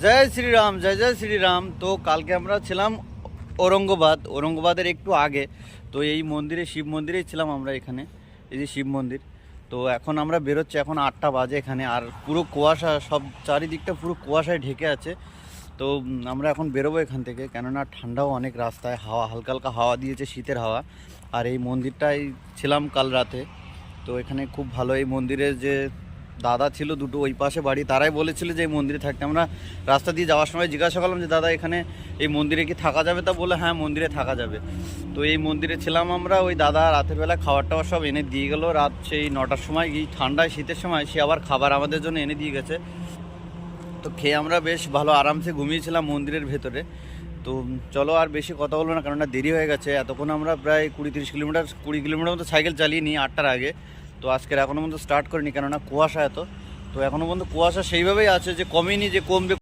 জয় শ্রীরাম, জয় জয় শ্রীরাম। তো কালকে আমরা ছিলাম ঔরঙ্গাবাদের একটু আগে। তো এই মন্দিরে, শিব মন্দিরেই ছিলাম আমরা এখানে। এই যে শিব মন্দির। তো এখন আমরা বেরোচ্ছি, এখন 8টা বাজে এখানে। আর পুরো কুয়াশা, সব চারিদিকটা পুরো কুয়াশায় ঢেকে আছে। তো আমরা এখন বেরোবো এখান থেকে, কেননা ঠান্ডাও অনেক রাস্তায়, হাওয়া হালকা হালকা হাওয়া দিয়েছে, শীতের হাওয়া। আর এই মন্দিরটাই ছিলাম কাল রাতে। তো এখানে খুব ভালো, এই মন্দিরের যে দাদা ছিল দুটো ওই পাশে বাড়ি, তারাই বলেছিল যে এই মন্দিরে থাকতে। আমরা রাস্তা দিয়ে যাওয়ার সময় জিজ্ঞাসা করলাম যে দাদা এখানে এই মন্দিরে কি থাকা যাবে, তা বলে হ্যাঁ মন্দিরে থাকা যাবে। তো এই মন্দিরে ছিলাম আমরা। ওই দাদা রাতের বেলা খাবার টাবার সব এনে দিয়ে গেলো, রাত সেই 9টার সময়, এই ঠান্ডায় শীতের সময় সে আবার খাবার আমাদের জন্য এনে দিয়ে গেছে। তো খেয়ে আমরা বেশ ভালো আরামসে ঘুমিয়েছিলাম মন্দিরের ভেতরে। তো চলো আর বেশি কথা বলবো না, কারণ দেরি হয়ে গেছে। এতক্ষণ আমরা প্রায় 20 কিলোমিটার মতো সাইকেল চালিয়ে নিই 8টার আগে। তো আজকের এখনও পর্যন্ত স্টার্ট করিনি, কেননা কুয়াশা এত। তো এখনও পর্যন্ত কুয়াশা সেইভাবেই আছে, যে কমেনি, যে কমবে